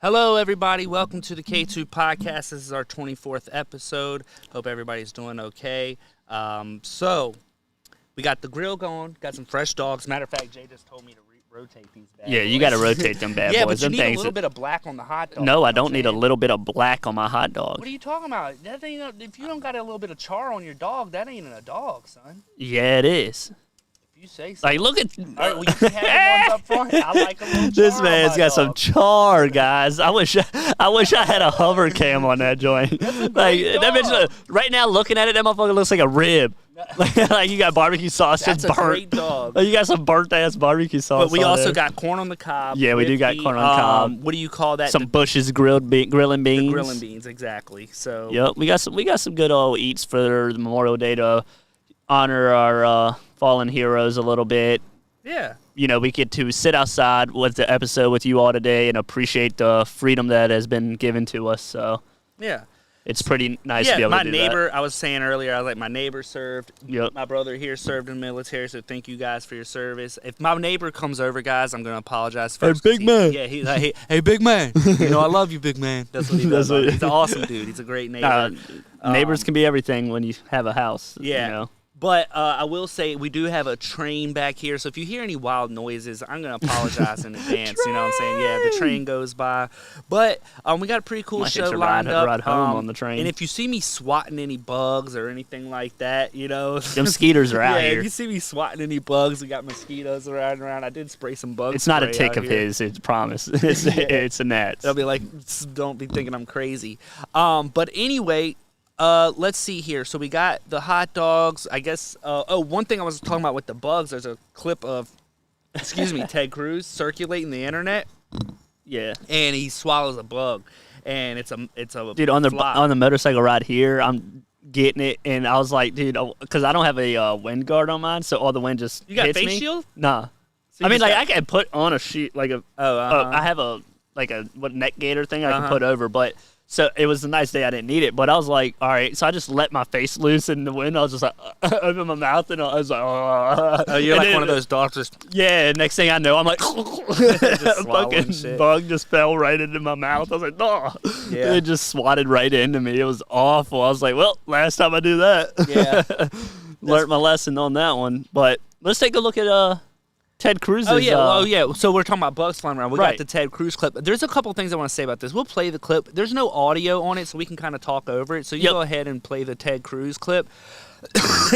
Hello, everybody. Welcome to the K2 podcast. This is our 24th episode. Hope everybody's doing okay. So, we got the grill going. Got some fresh dogs. Matter of fact, Jay just told me to rotate these bad boys. Yeah, you got to rotate them bad boys. Yeah, but you them need things a little bit of black on the hot dog. No, I don't need a little bit of black on my hot dog. What are you talking about? That ain't if you don't got a little bit of char on your dog, that ain't a dog, son. Yeah, it is. You say so. Like, look at... All right, well, you can have the ones up front. I like a little char. This man's got some dog. char, guys. I wish I had a hover cam on that joint. Like that bitch, right now, looking at it, that motherfucker looks like a rib. Like you got barbecue sauce That's just a burnt. great dog. Like, you got some burnt ass barbecue sauce. But we on also there. got corn on the cob. Yeah, we do got corn on the cob. What do you call that? Some Bush's grilling beans. The grilling beans, exactly. So. Yep, we got some good old eats for the Memorial Day to honor our fallen heroes a little bit. Yeah. You know, we get to sit outside with the episode with you all today and appreciate the freedom that has been given to us. So yeah, it's pretty nice to be able to do my neighbor, that. I was saying earlier, I was like, my neighbor served. Yep. My brother here served in the military, so thank you guys for your service. If my neighbor comes over, guys, I'm going to apologize first. Hey, big man. Yeah, he's like, hey, big man. You know, I love you, big man. That's what he does. He's an awesome dude. He's a great neighbor. Neighbors can be everything when you have a house. Yeah. You know? But I will say we do have a train back here, so if you hear any wild noises, I'm going to apologize in advance. You know what I'm saying? Yeah, the train goes by. But we got a pretty cool show lined up. Ride home on the train. And if you see me swatting any bugs or anything like that, you know. Them skeeters are out yeah, here. if you see me swatting any bugs, we got mosquitoes riding around. I did spray some bugs. It's not a spray tick out of here. his, it's promise. It's a gnat. They'll be like, don't be thinking I'm crazy. But anyway, let's see here. So we got the hot dogs. I guess. One thing I was talking about with the bugs. There's a clip of, Ted Cruz circulating the internet. Yeah. And he swallows a bug, and it's a dude on fly. the motorcycle ride here. I'm getting it, and I was like, dude, because I don't have a wind guard on mine, so all the wind just You got hits face me. shield? Nah. So I mean, like I can put on a sheet, like a. uh-huh. I have a neck gaiter thing I can put over, but. So it was a nice day. I didn't need it, but I was like, all right. So I just let my face loose in the wind. I was just like, open my mouth, and I was like, oh, you're like one of those dogs. Just yeah. Next thing I know, I'm like, just fucking shit. bug just fell right into my mouth. I was like, no. Yeah. It just swatted right into me. It was awful. I was like, well, last time I do that. Yeah. Learned my lesson on that one. But let's take a look at Ted Cruz's. Oh yeah. So we're talking about bugs flying around. We got Right. the Ted Cruz clip. There's a couple things I want to say about this. We'll play the clip. There's no audio on it, so we can kind of talk over it. So you go ahead and play the Ted Cruz clip.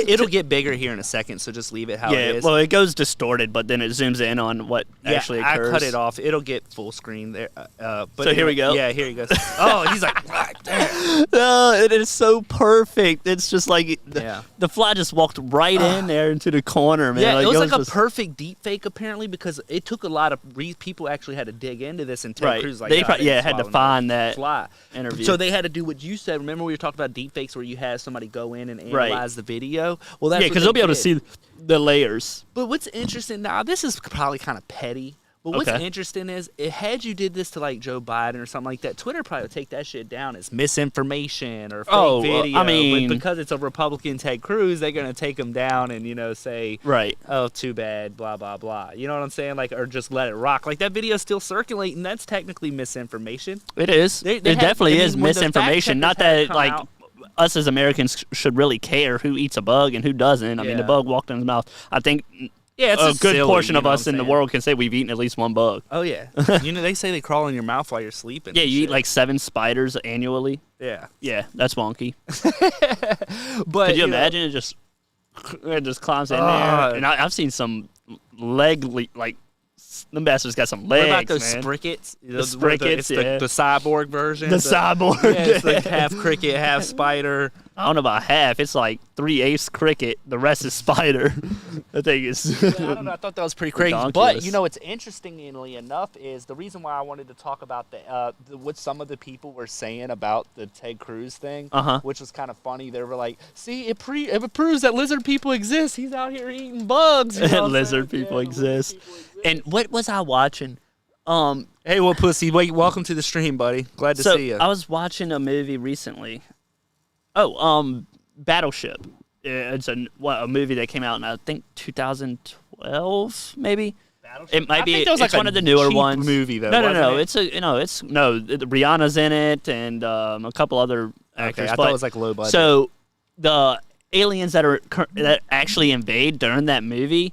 It'll get bigger here in a second, so just leave it how it is. Well, it goes distorted, but then it zooms in on what actually occurs. I cut it off. It'll get full screen there. But so here we go. Yeah, here he goes. Oh, he's like, damn. No, it is so perfect. It's just like the fly just walked right in there into the corner, man. Yeah, it was like a just perfect deep fake apparently, because it took a lot of people actually had to dig into this, and Ted right. Cruz like they had to find that fly interview. So they had to do what you said. Remember we were talking about deep fakes where you had somebody go in and analyze the video? Well, that's because they'll be able to see the layers. But what's interesting now, this is probably kind of petty, but what's interesting is, had you did this to like Joe Biden or something like that, Twitter probably would take that shit down as misinformation or fake video. I mean, but because it's a Republican Ted Cruz, they're going to take him down and, say, right, oh, too bad, blah, blah, blah. You know what I'm saying? Like, or just let it rock. Like, that video's still circulating. That's technically misinformation. It is. It definitely is misinformation. Not that, like, us as Americans should really care who eats a bug and who doesn't. I mean, the bug walked in his mouth. I think it's a good silly, portion of what us I'm in the saying. world can say we've eaten at least one bug. Oh, yeah. They say they crawl in your mouth while you're sleeping. Yeah, you eat like 7 spiders annually. Yeah. Yeah, that's wonky. But could you imagine it just climbs in there? And I've seen some them bastards got some legs. What about those man. sprickets? The sprickets, the cyborg version. The cyborg. Yeah, it's like half cricket, half spider. I don't know about half. It's like 3/8 cricket. The rest is spider. I think it's. I don't know. I thought that was pretty crazy. Ridiculous. But what's interestingly enough is the reason why I wanted to talk about what some of the people were saying about the Ted Cruz thing, which was kind of funny. They were like, "See, it proves that lizard people exist. He's out here eating bugs." You know lizard people exist. And what was I watching? Hey, well, pussy, welcome to the stream, buddy. Glad to see you. I was watching a movie recently. Battleship. It's a movie that came out in, I think, 2012, maybe? It might be. I think that was it's like one of the newer cheap ones. movie though. No. Wasn't It's Rihanna's in it and a couple other actors. Okay, I thought it was like low budget. So the aliens that actually invade during that movie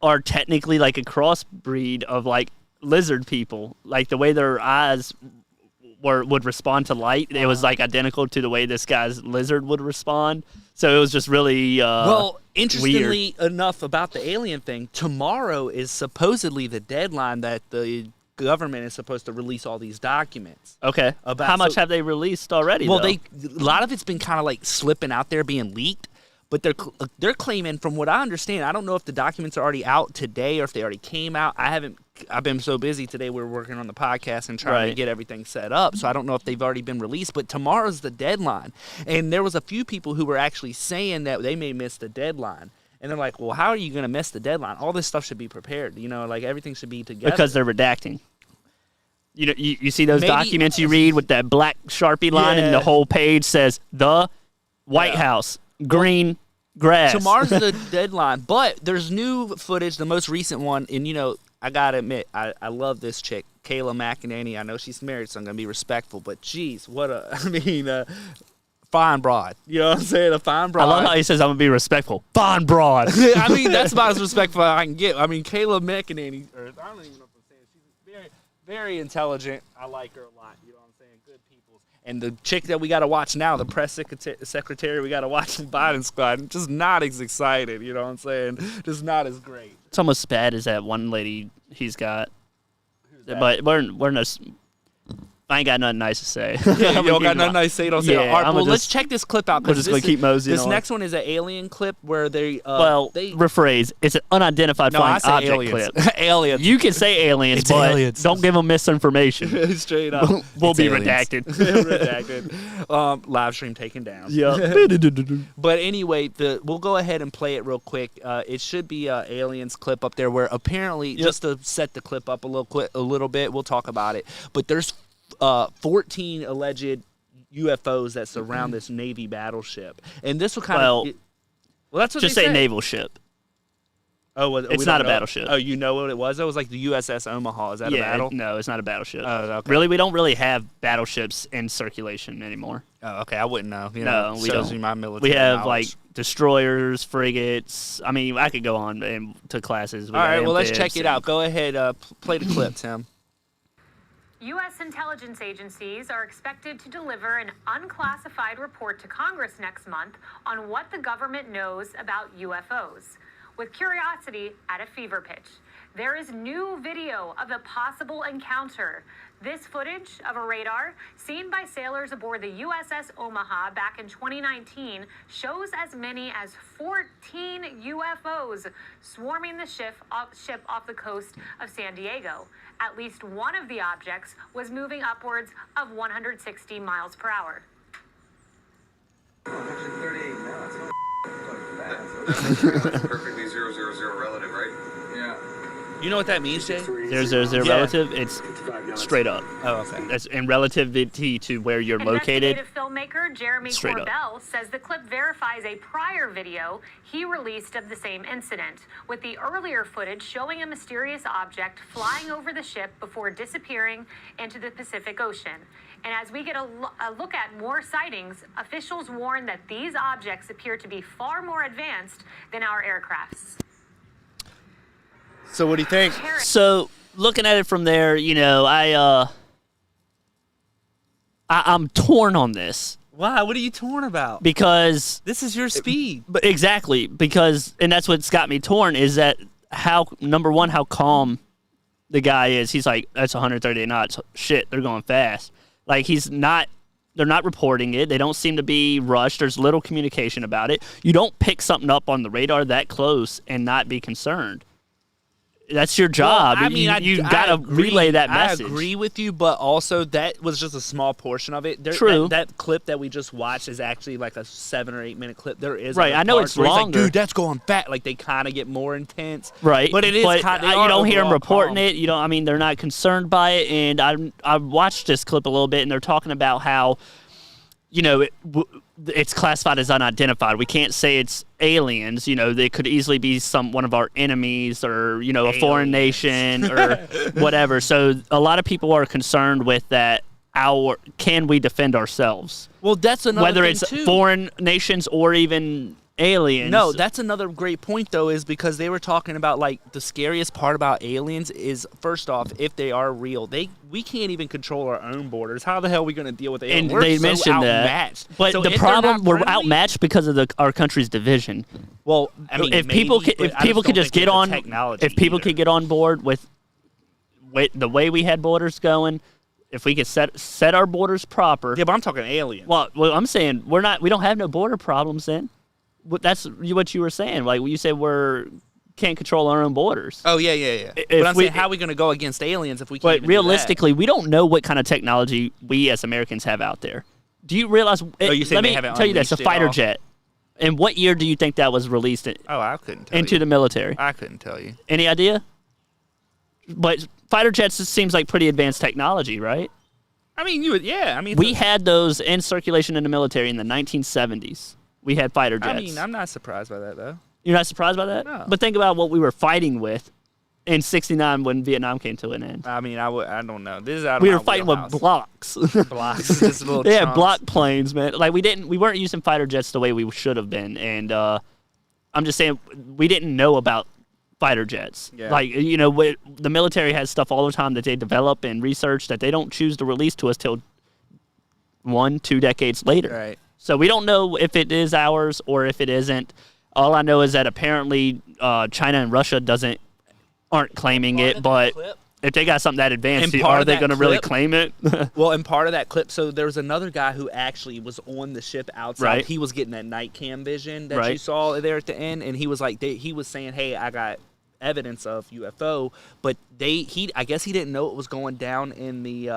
are technically like a crossbreed of like lizard people. Like the way their eyes would respond to light, it was like identical to the way this guy's lizard would respond. So it was just really well, interestingly weird. enough about the alien thing, tomorrow is supposedly the deadline that the government is supposed to release all these documents. Okay. How much have they released already? Well, though? a lot of it's been kind of like slipping out there, being leaked. But they're claiming, from what I understand, I don't know if the documents are already out today or if they already came out. I've been so busy today. We're working on the podcast and trying to get everything set up. So I don't know if they've already been released. But tomorrow's the deadline, and there was a few people who were actually saying that they may miss the deadline. And they're like, "Well, how are you going to miss the deadline? All this stuff should be prepared. Like everything should be together." Because they're redacting. You know, you see those documents you read with that black Sharpie line, and the whole page says the White House, green grass. Tomorrow's the deadline, but there's new footage, the most recent one, and I gotta admit, I love this chick, Kayla McEnany. I know she's married, so I'm gonna be respectful, but geez, fine broad. You know what I'm saying? A fine broad. I love how he says I'm gonna be respectful. Fine broad. I mean, that's about as respectful as I can get. I mean, Kayla McEnany, I don't even know if I'm saying, she's very, very intelligent. I like her a lot. You know what I'm saying? Good people. And the chick that we got to watch now, the press secretary, we got to watch from Biden squad, just not as excited, you know what I'm saying? Just not as great. It's almost as bad as that one lady he's got. Who's that? But we're no, I ain't got nothing nice to say. Yeah, you don't got nothing nice to say, don't say. All right, well, let's check this clip out. We're just going to keep moseying This on. next one is an alien clip where they... rephrase. It's an unidentified flying object aliens. clip. Aliens. You can say aliens, It's but aliens. don't give them misinformation. Straight up. We'll be aliens. redacted. Redacted. Live stream taken down. Yeah. But anyway, we'll go ahead and play it real quick. It should be an aliens clip up there where apparently, just to set the clip up a little bit, we'll talk about it. But there's 14 alleged UFOs that surround this Navy battleship, and this will kind of that's what just they say said. naval ship. Oh, it's not a battleship. Oh, you know what it was? It was like the USS Omaha. Is that a battle? No, it's not a battleship. Oh, okay. Really, we don't really have battleships in circulation anymore. Oh, okay. I wouldn't know. No, we shows don't. me my military We have knowledge. like destroyers, frigates. I mean, I could go on to classes. All right, well, let's check it out. Go ahead, play the clip, Tim. U.S. intelligence agencies are expected to deliver an unclassified report to Congress next month on what the government knows about UFOs, with curiosity at a fever pitch. There is new video of a possible encounter. This footage of a radar seen by sailors aboard the USS Omaha back in 2019 shows as many as 14 UFOs swarming the ship off the coast of San Diego. At least one of the objects was moving upwards of 160 miles per hour. 138 now. That's perfectly 000 relative, right? Yeah. You know what that means, Jay? 000 relative. It's straight up. Oh, okay. That's in relativity to where you're located. Investigative filmmaker Jeremy Straight Corbell says the clip verifies a prior video he released of the same incident, with the earlier footage showing a mysterious object flying over the ship before disappearing into the Pacific Ocean. And as we get a look at more sightings, officials warn that these objects appear to be far more advanced than our aircrafts. So what do you think? So looking at it from there, I'm torn on this. Why? What are you torn about? Because this is your speed. But exactly, and that's what's got me torn is that number one, how calm the guy is. He's like, that's 138 knots. Shit, they're going fast. Like they're not reporting it. They don't seem to be rushed. There's little communication about it. You don't pick something up on the radar that close and not be concerned. That's your job. Well, I mean, you got to relay that message. I agree with you, but also that was just a small portion of it. True. That clip that we just watched is actually like a 7 or 8 minute clip. There is right. I know it's longer. Like, dude, that's going fat. Like they kind of get more intense. Right. But it is. But kinda, you don't hear them reporting calm. it. You don't. I mean, they're not concerned by it. And I watched this clip a little bit, and they're talking about how, it's classified as unidentified. We can't say it's aliens. You know, they could easily be one of our enemies or, you know, a foreign nation or whatever. So a lot of people are concerned with that. Can we defend ourselves? Well, that's another whether thing it's too. Foreign nations or even aliens. No, that's another great point though, is because they were talking about like the scariest part about aliens is first off, if they are real, we can't even control our own borders. How the hell are we going to deal with aliens? And We're they so mentioned outmatched. that. But So the if problem, they're not we're friendly- outmatched because of our country's division. Well, I mean, if maybe, people but I could don't just think get with the on, technology if people either. could get on board with the way we had borders going, if we could set our borders proper. Yeah, but I'm talking aliens. Well, I'm saying we don't have no border problems then. That's what you were saying. Like you said, can't control our own borders. Oh yeah. But I'm saying, how are we going to go against aliens if we can't? But even realistically, we don't know what kind of technology we as Americans have out there. Do you realize? You say let they me haven't tell you this: a unleashed it fighter all? jet. And what year do you think that was released Oh, I couldn't tell into you. the military? I couldn't tell you. Any idea? But fighter jets seems like pretty advanced technology, right? I mean, yeah. I mean, We had those in circulation in the military in the 1970s. We had fighter jets. I mean, I'm not surprised by that though. You're not surprised by that? No. But think about what we were fighting with in '69 when Vietnam came to an end. I mean, I don't know. This is out of We my were fighting wheelhouse. with blocks. blocks, just little Yeah, chunks. block planes, man. Like we weren't using fighter jets the way we should have been, and I'm just saying we didn't know about fighter jets. Yeah. Like the military has stuff all the time that they develop and research that they don't choose to release to us till 1-2 decades later. Right. So we don't know if it is ours or if it isn't. All I know is that apparently China and Russia aren't claiming it, but if they got something that advanced, And part are of they that going to really clip- claim it? Well, and part of that clip, so there was another guy who actually was on the ship outside. Right. He was getting that night cam vision that you Right. saw there at the end, and he was like, he was saying, "Hey, I got evidence of UFO," but I guess he didn't know it was going down in the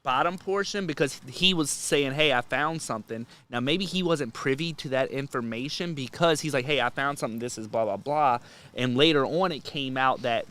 bottom portion because he was saying, "Hey, I found something." Now maybe he wasn't privy to that information because he's like, "Hey, I found something. This is blah blah blah." And later on, it came out that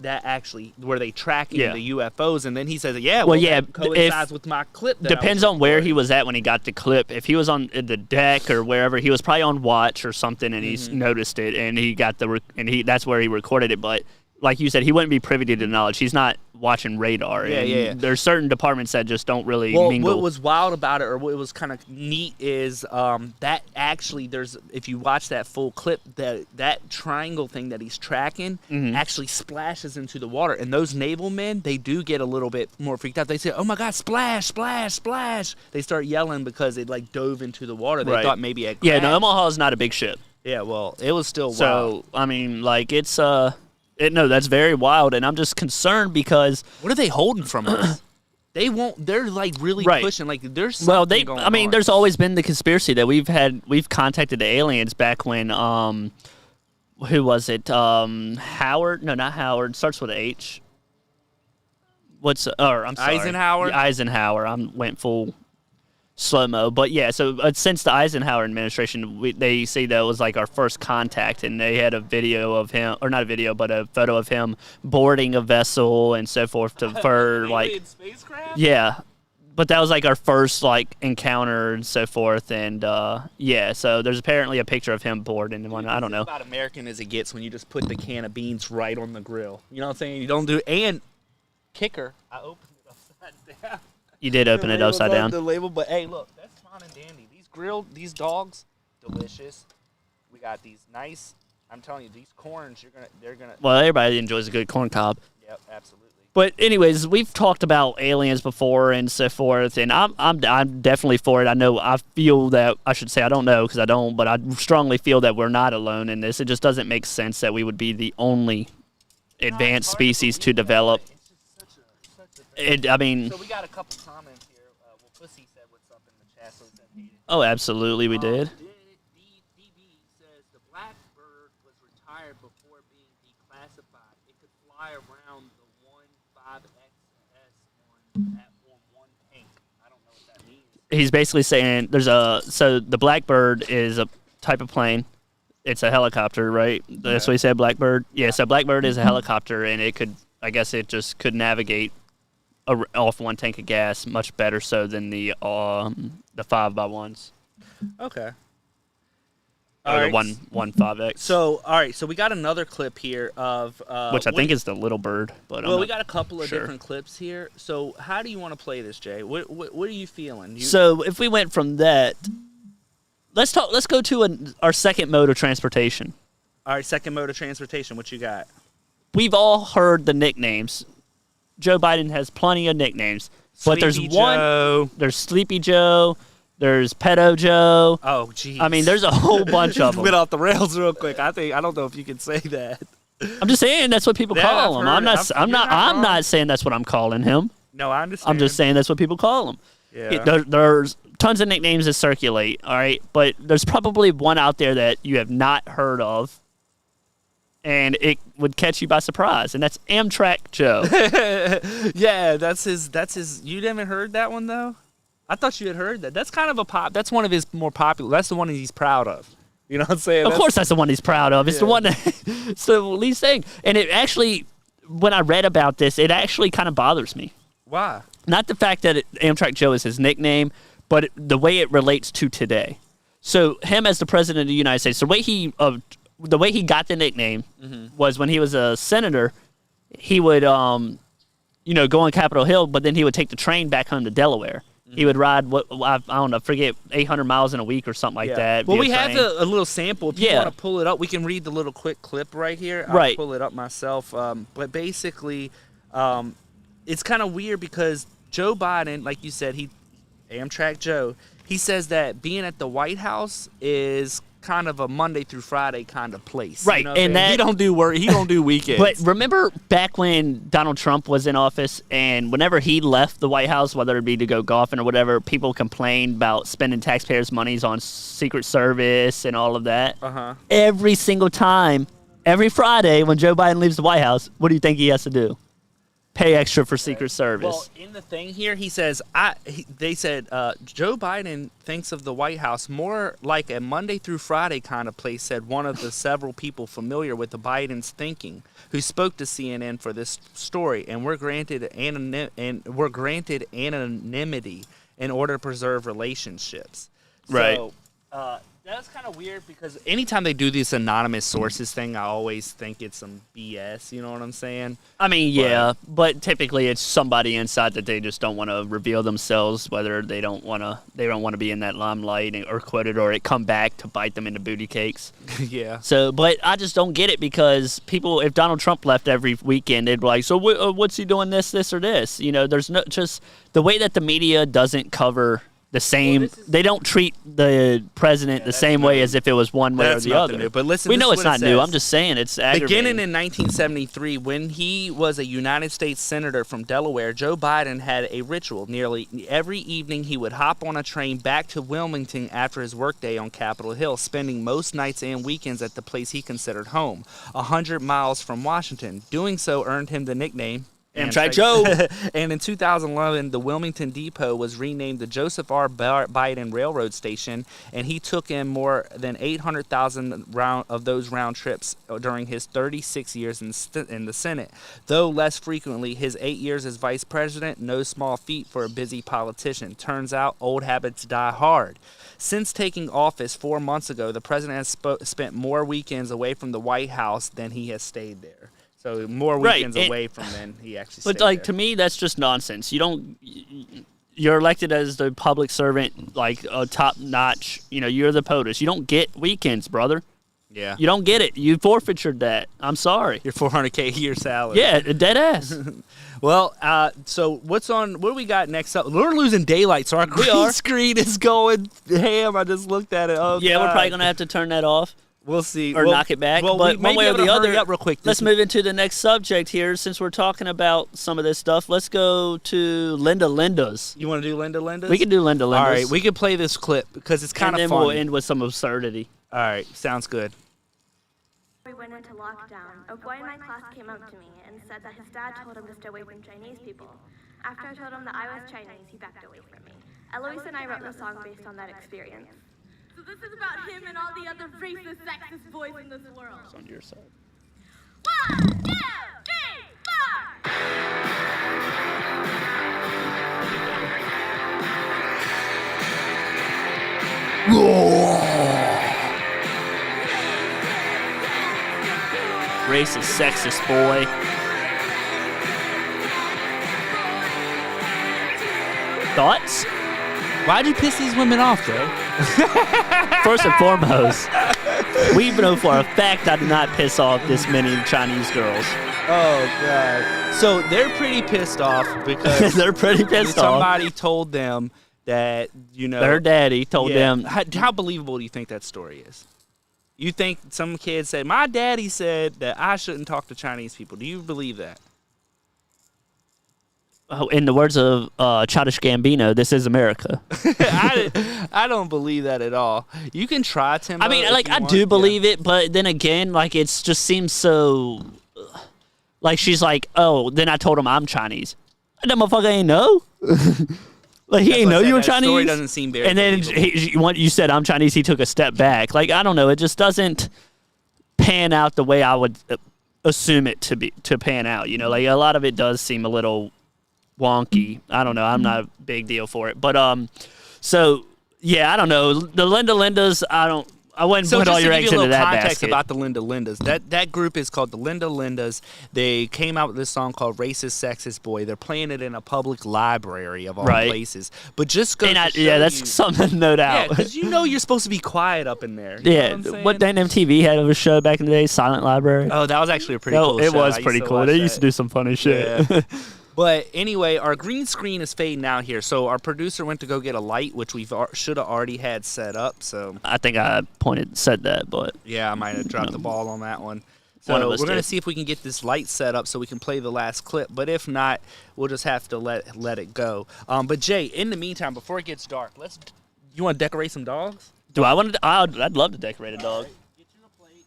actually were they tracking Yeah. the UFOs, and then he says, "Yeah, Well, yeah, that coincides with my clip." That Depends on where he was at when he got the clip. If he was on the deck or wherever, he was probably on watch or something, and he's noticed it, and he got that's where he recorded it. But like you said, he wouldn't be privy to the knowledge. He's not watching radar. Yeah, and yeah. There's certain departments that just don't really Well, mingle. what was wild about it, or what was kind of neat, is that actually if you watch that full clip, that triangle thing that he's tracking actually splashes into the water, and those naval men, they do get a little bit more freaked out. They say, "Oh my God, splash, splash, splash!" They start yelling because it like dove into the water. They Right. thought maybe it. Yeah, no, crashed. Omaha is not a big ship. Yeah, well, it was still wild. So I mean, like it's no, that's very wild, and I'm just concerned because What are they holding from us? They won't. They're like really Right. pushing. Like there's something going I mean, on. there's always been the conspiracy that we've contacted the aliens back when who was it? Howard? No, not Howard. Starts with an H. I'm sorry. Eisenhower? Yeah, Eisenhower. I went full slow-mo. But yeah, so since the Eisenhower administration, they say that was like our first contact, and they had a video of him, or not a video, but a photo of him boarding a vessel and so forth for like, Alien spacecraft? yeah. But that was like our first like encounter and so forth, and yeah. So there's apparently a picture of him boarding one. I don't know. About American as it gets when you just put the can of beans right on the grill. You know what I'm saying? You don't do and kicker. I opened it upside down. You did open it upside down. The label, but hey, look, that's fine and dandy. These dogs, delicious. We got these nice. I'm telling you, these corns, they're gonna. Well, everybody enjoys a good corn cob. Yep, absolutely. But anyways, we've talked about aliens before and so forth, and I'm definitely for it. I feel that I should say I don't know because I don't, but I strongly feel that we're not alone in this. It just doesn't make sense that we would be the only advanced species to develop. I mean, So we got a couple comments here. Well, Pussy said what's up in the chat, so it's hated. oh, absolutely, we did. DB says the Blackbird was retired before being declassified. It could fly around the 15XS on one tank. I don't know what that means. He's basically saying so the Blackbird is a type of plane. It's a helicopter, right? That's what he said, Blackbird? Yeah, so Blackbird is a helicopter, and it could, I guess it just could navigate off one tank of gas, much better so than the 5x1s. Okay. Or the 1.5X. So, all right. So we got another clip here of which I think is the Little Bird. But we got a couple of different clips here. So how do you want to play this, Jay? What are you feeling? So if we went from that, let's go to our second mode of transportation. All right, second mode of transportation. What you got? We've all heard the nicknames. Joe Biden has plenty of nicknames, but there's Joe. There's Sleepy Joe. There's Pedo Joe. Oh, geez. I mean, there's a whole bunch of them. Went off the rails real quick. I don't know if you can say that. I'm just saying that's what people call him. I'm not saying that's what I'm calling him. No, I understand. I'm just saying that's what people call him. Yeah. There's tons of nicknames that circulate, all right? But there's probably one out there that you have not heard of, and it would catch you by surprise, and that's Amtrak Joe. Yeah, that's his. You haven't heard that one, though? I thought you had heard that. That's kind of that's one of his more popular. That's the one he's proud of. You know what I'm saying? Of course that's the one he's proud of. It's the one it's the least thing. And it actually, when I read about this, it actually kind of bothers me. Why? Not the fact that Amtrak Joe is his nickname, but the way it relates to today. So him as the president of the United States, the way he got the nickname was when he was a senator, he would go on Capitol Hill, but then he would take the train back home to Delaware. He would ride, I don't know, forget 800 miles in a week or something like that. Well, we have a little sample. If you want to pull it up, we can read the little quick clip right here. I'll pull it up myself. But basically, it's kind of weird because Joe Biden, like you said, Amtrak Joe, he says that being at the White House is kind of a Monday through Friday kind of place. Right. You know and he don't do work. He don't do weekends. But remember back when Donald Trump was in office and whenever he left the White House, whether it be to go golfing or whatever, people complained about spending taxpayers' monies on Secret Service and all of that. Uh-huh. Every single time, every Friday when Joe Biden leaves the White House, what do you think he has to do? Pay extra for Secret Service. Well, in the thing here, he says, they said Joe Biden thinks of the White House more like a Monday through Friday kind of place, said one of the several people familiar with the Biden's thinking who spoke to CNN for this story, and we're granted anonymity in order to preserve relationships. Right. So, that's kind of weird because anytime they do this anonymous sources thing, I always think it's some BS. You know what I'm saying? I mean, but typically it's somebody inside that they just don't want to reveal themselves, whether they don't want to be in that limelight or quoted, or it come back to bite them in the booty cakes. Yeah. So, but I just don't get it because people, if Donald Trump left every weekend, they'd be like, so what's he doing this, or this? You know, there's no, just the way that the media doesn't cover the same, they don't treat the president the same way as if it was one way or the other. New. But listen, we know it's not new. I'm just saying it's aggravating. Beginning in 1973, when he was a United States Senator from Delaware, Joe Biden had a ritual. Nearly every evening, he would hop on a train back to Wilmington after his workday on Capitol Hill, spending most nights and weekends at the place he considered home, 100 miles from Washington. Doing so earned him the nickname Amtrak Joe. And in 2011, the Wilmington Depot was renamed the Joseph R. Biden Railroad Station, and he took in more than 800,000 of those round trips during his 36 years in the Senate. Though less frequently, his 8 years as vice president, no small feat for a busy politician. Turns out old habits die hard. Since taking office 4 months ago, the president has spent more weekends away from the White House than he has stayed there. So more weekends away from than he actually stayed there. To me, that's just nonsense. You're elected as the public servant, like a top notch. You know, you're the POTUS. You don't get weekends, brother. Yeah. You don't get it. You forfeited that. I'm sorry. Your $400K a year salary. Yeah, dead ass. Well, so what do we got next up? We're losing daylight, so our green screen is going ham. I just looked at it. Oh, yeah, God. We're probably going to have to turn that off. We'll see. Or knock it back. Well, but one way or the other, up real quick. Let's move into the next subject here. Since we're talking about some of this stuff, let's go to Linda Linda's. You want to do Linda Linda's? We can do Linda Linda's. All right, we can play this clip because it's kind of fun. And then we'll end with some absurdity. All right, sounds good. We went into lockdown. A boy in my class came up to me and said that his dad told him to stay away from Chinese people. After I told him that I was Chinese, he backed away from me. Eloise and I wrote the song based on that experience. So this is about him and all the other racist, sexist boys in this world. It's on your side. 1, 2, 3, 4! Racist, sexist boy. Thoughts? Why'd you piss these women off, Jay? First and foremost, we know for a fact I did not piss off this many Chinese girls. Oh, God. So they're pretty pissed off because They're pretty pissed off. somebody told them that, Their daddy told them. How believable do you think that story is? You think some kid said, my daddy said that I shouldn't talk to Chinese people. Do you believe that? Oh, in the words of Childish Gambino, this is America. I don't believe that at all. You can try, Tim. I mean, like, I do believe it, but then again, like, it just seems so... Like, she's like, oh, then I told him I'm Chinese. That motherfucker ain't know. Like, he ain't know you were Chinese. Story doesn't seem very and then you said I'm Chinese, he took a step back. Like, I don't know. It just doesn't pan out the way I would assume it to pan out. You know, like, a lot of it does seem a little wonky. I don't know. I'm not a big deal for it. But, so, yeah, I don't know. The Lindas, I wouldn't put all your eggs into that basket. Context about the Lindas. That group is called the Lindas. They came out with this song called "Racist Sexist Boy." They're playing it in a public library of all places. But just go. That's something to note out. Yeah, because you're supposed to be quiet up in there. What Dan MTV had of a show back in the day, Silent Library. Oh, that was actually a pretty cool show. It was pretty cool. They used to do some funny shit. Yeah. But anyway, our green screen is fading out here. So our producer went to go get a light, which we should have already had set up. So I think I said that, but yeah, I might have dropped the ball on that one. So we're going to see if we can get this light set up so we can play the last clip. But if not, we'll just have to let it go. But Jay, in the meantime, before it gets dark, you want to decorate some dogs? Do I want to? I'd love to decorate a dog. Get you a plate.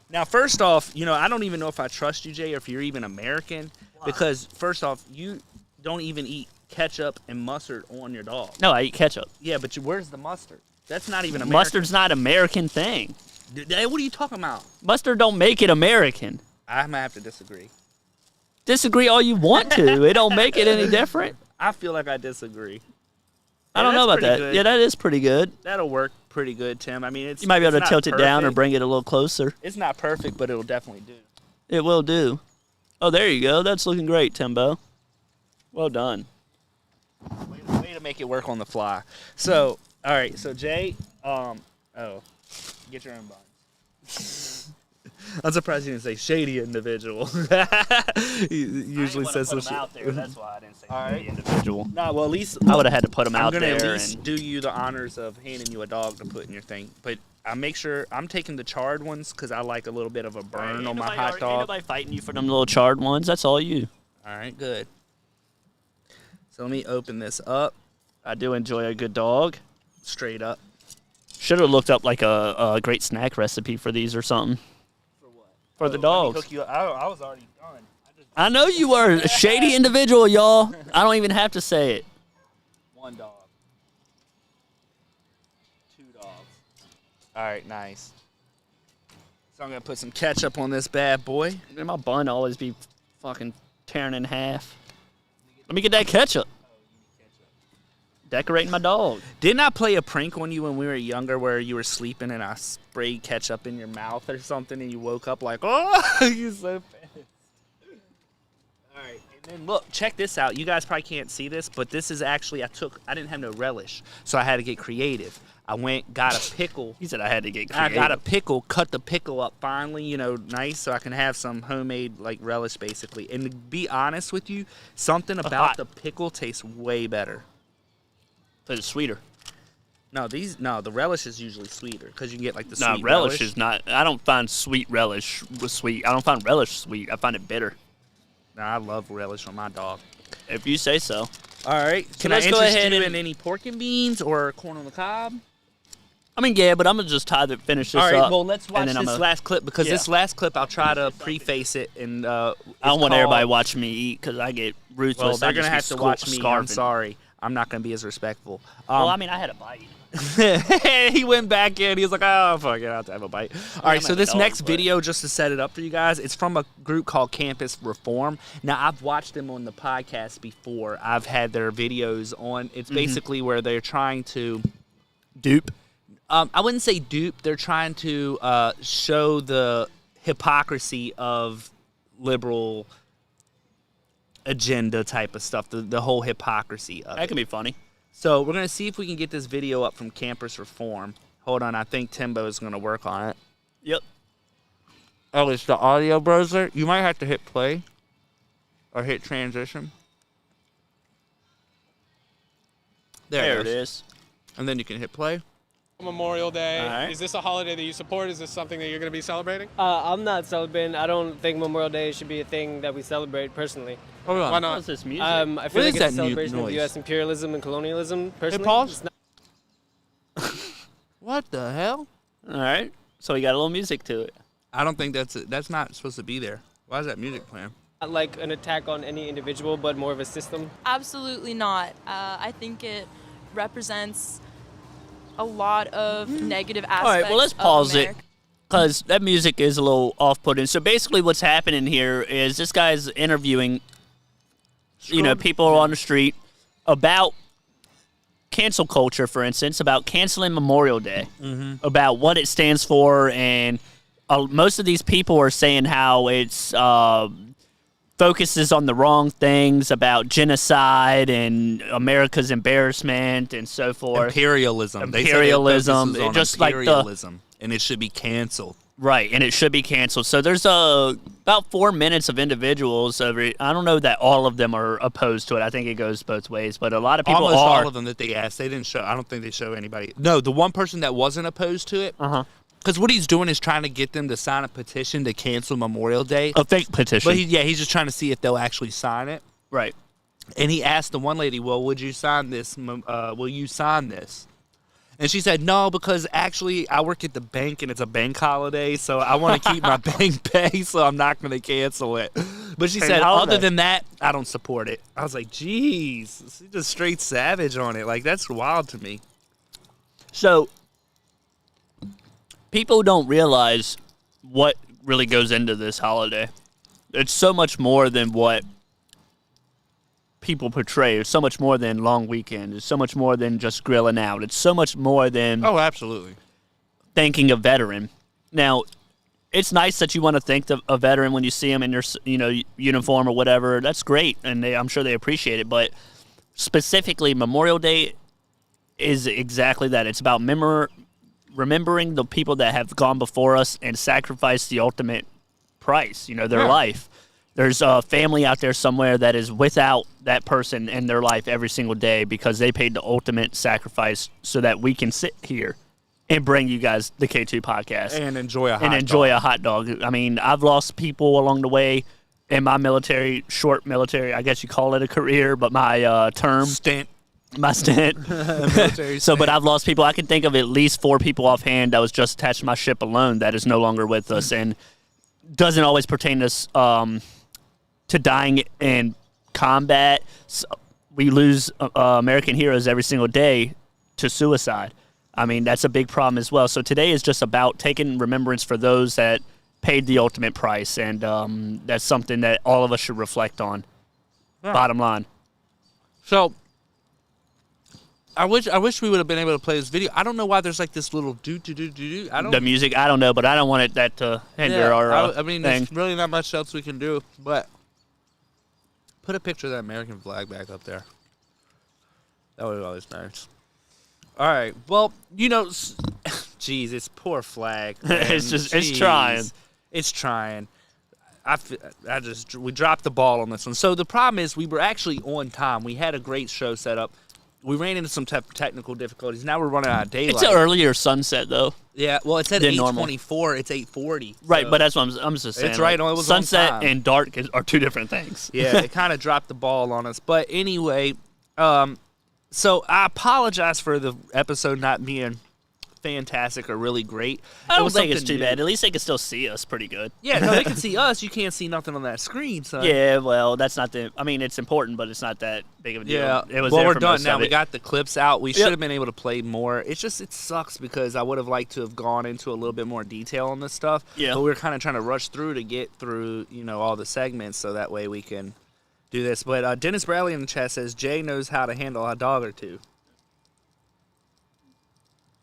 Now, first off, I don't even know if I trust you, Jay, or if you're even American. Because, first off, you don't even eat ketchup and mustard on your dog. No, I eat ketchup. Yeah, but where's the mustard? That's not even American. Mustard's not an American thing. What are you talking about? Mustard don't make it American. I'm going to have to disagree. Disagree all you want to. It don't make it any different. I feel like I disagree. I don't know about that. Good. Yeah, that is pretty good. That'll work pretty good, Tim. I mean, you might be able to tilt it down or bring it a little closer. It's not perfect, but it'll definitely do. It will do. Oh, there you go. That's looking great, Timbo. Well done. Way to make it work on the fly. So, all right. So, Jay, get your own buns. I'm surprised you didn't say shady individual. He usually says some shit. Out there. That's why I didn't say shady individual. Nah, well, at least I would have had to put them out there. I'm gonna at least do you the honors of handing you a dog to put in your thing, but I make sure I'm taking the charred ones because I like a little bit of a burn on my hot dog. Ain't nobody fighting you for them little charred ones. That's all you. All right, good. So let me open this up. I do enjoy a good dog. Straight up. Should have looked up like a great snack recipe for these or something. For what? For the dogs. Hook you up. I was already done. I know you were a shady individual, y'all. I don't even have to say it. 1 dog. 2 dogs. All right, nice. So I'm going to put some ketchup on this bad boy. Man, my bun always be fucking tearing in half. Let me get that ketchup. Decorating my dog. Didn't I play a prank on you when we were younger where you were sleeping and I sprayed ketchup in your mouth or something and you woke up like, oh, you so pissed. All right, and then look, check this out. You guys probably can't see this, but this is actually, I didn't have no relish, so I had to get creative. I got a pickle. He said I had to get creative. I got a pickle, cut the pickle up finely, nice, so I can have some homemade, like, relish, basically. And to be honest with you, something about the pickle tastes way better. It's sweeter. No, the relish is usually sweeter because you can get like the sweet relish. No, relish is not. I don't find sweet relish sweet. I don't find relish sweet. I find it bitter. No, I love relish on my dog. If you say so. All right. Can I interest you in any pork and beans or corn on the cob? I mean, yeah, but I'm gonna just finish this up. All right. Well, let's watch this last clip because this last clip I'll try to preface it and. I don't want everybody watching me eat because I get ruthless. Well, they're gonna have to watch me. I'm sorry. I'm not going to be as respectful. Well, I mean, I had a bite. He went back in. He was like, oh, fuck it. I'll have to have a bite. All right, so this next video, just to set it up for you guys, it's from a group called Campus Reform. Now, I've watched them on the podcast before. I've had their videos on. It's basically where they're trying to Dupe. I wouldn't say dupe. They're trying to show the hypocrisy of liberal agenda type of stuff, the whole hypocrisy of it. That can be funny. So we're going to see if we can get this video up from Campus Reform. Hold on, I think Timbo is going to work on it. Yep. Oh, it's the audio browser? You might have to hit play or hit transition. There it is. And then you can hit play. Memorial Day. Right. Is this a holiday that you support? Is this something that you're going to be celebrating? I'm not celebrating. I don't think Memorial Day should be a thing that we celebrate personally. Hold on. Why not? What's this music? I feel What like is it's that a celebration noise? of U.S. imperialism and colonialism. Personally, pause. It's What the hell? All right. So we got a little music to it. I don't think that's not supposed to be there. Why is that music playing? not like an attack on any individual, but more of a system. Absolutely not. I think it represents a lot of negative aspects. All right, well, let's of pause it. America. Because that music is a little off-putting. So basically what's happening here is this guy's interviewing, people on the street about cancel culture, for instance, about canceling Memorial Day, about what it stands for. And most of these people are saying how it's focuses on the wrong things, about genocide and America's embarrassment and so forth. Imperialism. Imperialism. They say it Just focuses like on the imperialism, and it should be canceled. Right, and it should be canceled. So there's about 4 minutes of individuals. I don't know that all of them are opposed to it. I think it goes both ways, but a lot of people Almost are. all of them that they asked, they didn't show. I don't think they show anybody. No, the one person that wasn't opposed to it, because what he's doing is trying to get them to sign a petition to cancel Memorial Day. A fake petition. But he's just trying to see if they'll actually sign it. Right. And he asked the one lady, well, would you sign this? Will you sign this? And she said, no, because actually I work at the bank and it's a bank holiday, so I want to keep my bank pay, so I'm not going to cancel it. But she said, other than that, I don't support it. I was like, geez, she's just straight savage on it. Like, that's wild to me. So people don't realize what really goes into this holiday. It's so much more than what people portray. It's so much more than long weekend. It's so much more than just grilling out. It's so much more than absolutely thanking a veteran. Now, it's nice that you want to thank a veteran when you see them in your uniform or whatever. That's great, and I'm sure they appreciate it. But specifically, Memorial Day is exactly that. It's about remembering the people that have gone before us and sacrificed the ultimate price, their life. There's a family out there somewhere that is without that person in their life every single day because they paid the ultimate sacrifice so that we can sit here and bring you guys the K2 podcast. And enjoy a hot dog. I mean, I've lost people along the way in my short military, I guess you call it a career, but my stint. My stint. But I've lost people. I can think of at least 4 people offhand that was just attached to my ship alone that is no longer with us and doesn't always pertain to dying in combat. So we lose American heroes every single day to suicide. I mean, that's a big problem as well. So today is just about taking remembrance for those that paid the ultimate price, and that's something that all of us should reflect on. Yeah. Bottom line. So I wish we would have been able to play this video. I don't know why there's like this little do-do-do-do-do. The music, I don't know, but I don't want that to hinder our thing. There's really not much else we can do, but put a picture of that American flag back up there. That would be always nice. All right. Well, geez, it's poor flag. It's trying. It's trying. We dropped the ball on this one. So the problem is we were actually on time. We had a great show set up. We ran into some technical difficulties. Now we're running out of daylight. It's an earlier sunset, though. Yeah, well, it said 8:24. It's 8:40. Right, but that's what I'm just saying. It's right. It was sunset on time. and dark are two different things. Yeah, it kind of dropped the ball on us. But anyway, so I apologize for the episode not being fantastic or really great. I don't think it's too bad. At least they can still see us pretty good. Yeah, no, they can see us. You can't see nothing on that screen. So yeah, well, that's not it's important, but it's not that big of a deal. Yeah, it was we're done now. We got the clips out. We should have been able to play more. It sucks because I would have liked to have gone into a little bit more detail on this stuff. Yeah, but we were kind of trying to rush through to get through, all the segments, so that way we can do this. But Dennis Bradley in the chat says Jay knows how to handle a dog or two.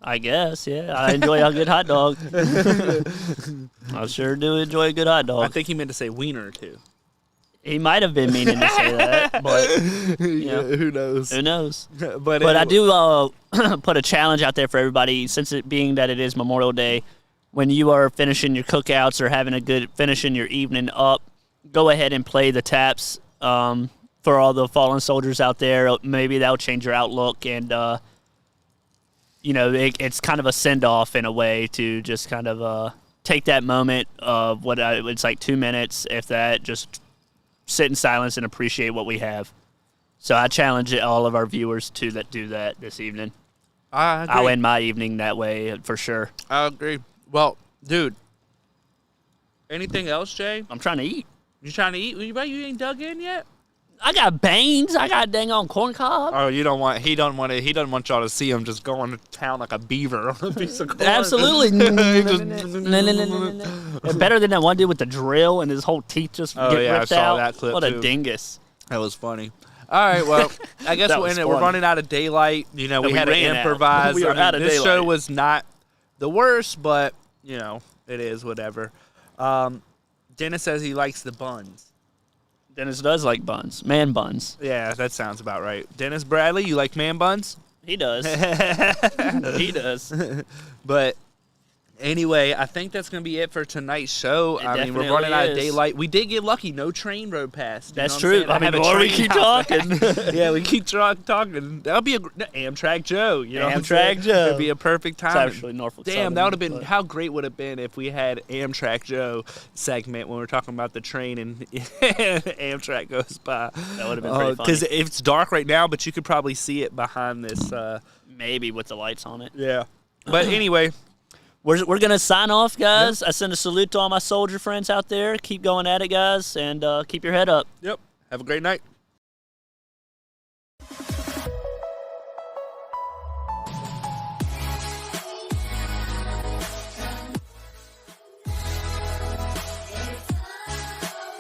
I guess, yeah. I enjoy a good hot dog. I sure do enjoy a good hot dog. I think he meant to say wiener too. He might have been meaning to say that, but who knows? Who knows? But I do put a challenge out there for everybody, since it being that it is Memorial Day. When you are finishing your cookouts or finishing your evening up, go ahead and play the taps for all the fallen soldiers out there. Maybe that'll change your outlook, and it's kind of a send off in a way to just kind of take that moment of it's like 2 minutes, if that, just sit in silence and appreciate what we have. So I challenge all of our viewers to do that this evening. I agree. I'll end my evening that way for sure. I agree. Well, dude, anything else, Jay? I'm trying to eat. You trying to eat? You ain't dug in yet? I got beans. I got dang on corn cob. Oh, he doesn't want y'all to see him just going to town like a beaver on a piece of corn. Absolutely. Better than that one dude with the drill and his whole teeth just get ripped I saw out. That clip what too. A dingus. That was funny. All right, well, I guess we're running out of daylight. We had to improvise. We were out of this daylight. show was not the worst, but it is whatever. Dennis says he likes the buns. Dennis does like buns. Man buns. Yeah, that sounds about right. Dennis Bradley, you like man buns? He does. He does. But anyway, I think that's going to be it for tonight's show. It we're definitely running out of is. daylight. We did get lucky. No train rode past. That's true. I mean, more we keep talking. Yeah, we keep talking. That'll be Amtrak Joe. Amtrak Joe. It'd be a perfect time. It's actually Norfolk Damn, Southern, that would have been, but- how great would it have been if we had Amtrak Joe segment when we're talking about the train and Amtrak goes by. That would have been pretty funny. Because it's dark right now, but you could probably see it behind this. Maybe with the lights on it. Yeah. But anyway. We're going to sign off, guys. Yep. I send a salute to all my soldier friends out there. Keep going at it, guys, and keep your head up. Yep. Have a great night.